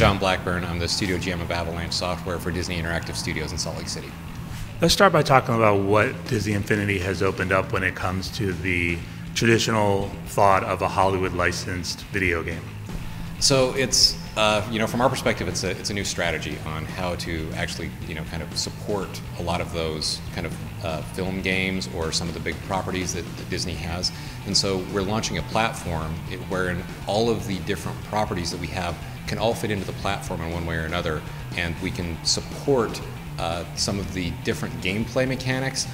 John Blackburn. I'm the studio GM of Avalanche Software for Disney Interactive Studios in Salt Lake City. Let's start by talking about what Disney Infinity has opened up when it comes to the traditional thought of a Hollywood licensed video game. So it's, from our perspective, it's a new strategy on how to actually, kind of support a lot of those kind of film games or some of the big properties that Disney has. And so we're launching a platform wherein all of the different properties that we have can all fit into the platform in one way or another, and we can support some of the different gameplay mechanics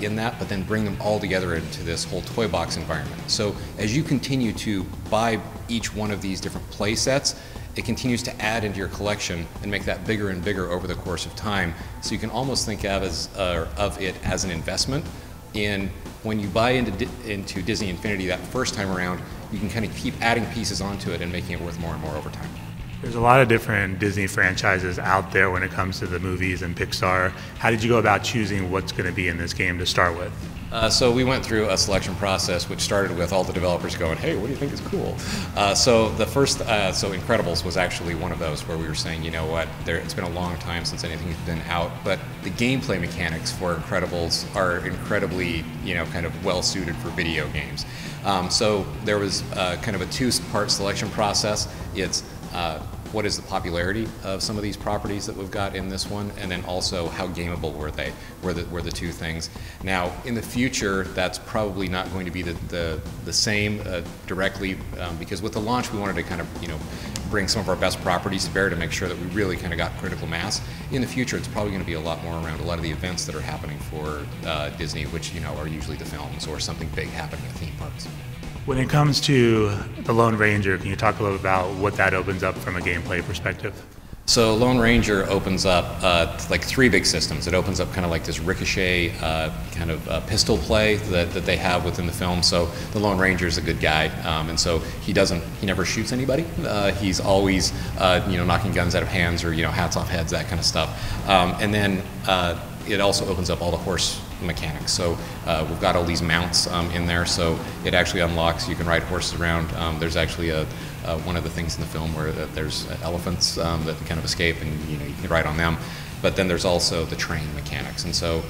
in that, but then bring them all together into this whole toy box environment. So as you continue to buy each one of these different play sets, it continues to add into your collection and make that bigger and bigger over the course of time. So you can almost think of it as an investment in when you buy into Disney Infinity that first time around, you can kind of keep adding pieces onto it and making it worth more and more over time. There's a lot of different Disney franchises out there when it comes to the movies and Pixar. How did you go about choosing what's going to be in this game to start with? So we went through a selection process which started with all the developers going, hey, what do you think is cool? So the first, Incredibles was actually one of those where we were saying, you know what, it's been a long time since anything's been out, but the gameplay mechanics for Incredibles are incredibly, kind of well suited for video games. So there was kind of a two-part selection process. It's what is the popularity of some of these properties that we've got in this one, and then also how gameable were they, were the two things. Now, in the future, that's probably not going to be the same directly, because with the launch, we wanted to kind of, bring some of our best properties to bear to make sure that we really kind of got critical mass. In the future, it's probably going to be a lot more around a lot of the events that are happening for Disney, which, are usually the films or something big happening at theme parks. When it comes to the Lone Ranger, can you talk a little about what that opens up from a gameplay perspective? So Lone Ranger opens up like three big systems. It opens up kind of like this ricochet kind of pistol play that they have within the film. So the Lone Ranger is a good guy, and so he never shoots anybody. He's always knocking guns out of hands or hats off heads, that kind of stuff. And then it also opens up all the horse mechanics. So we've got all these mounts in there, so it actually unlocks, you can ride horses around. There's actually one of the things in the film where there's elephants that kind of escape, and you can ride on them. But then there's also the train mechanics. And so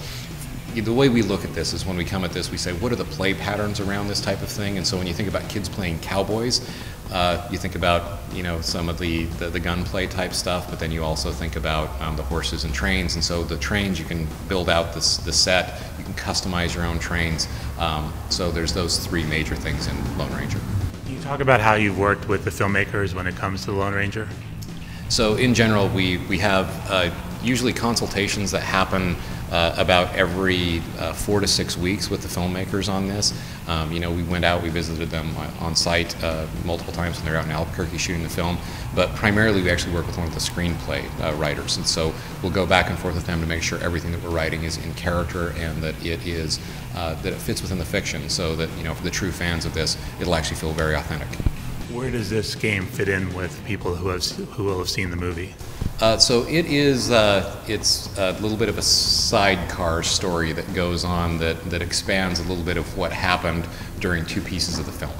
the way we look at this is when we come at this, we say, what are the play patterns around this type of thing? And so when you think about kids playing cowboys, you think about some of the gunplay type stuff, but then you also think about the horses and trains. And so the trains, you can build out the set, you can customize your own trains. So there's those three major things in Lone Ranger. Can you talk about how you've worked with the filmmakers when it comes to the Lone Ranger? So in general, we have usually consultations that happen about every 4 to 6 weeks with the filmmakers on this. We went out, we visited them on site multiple times when they're out in Albuquerque shooting the film, but primarily we actually work with one of the screenplay writers, and so we'll go back and forth with them to make sure everything that we're writing is in character and that it fits within the fiction, so that for the true fans of this, it'll actually feel very authentic. Where does this game fit in with people who will have seen the movie? So it's a little bit of a sidecar story that goes on that expands a little bit of what happened during two pieces of the film.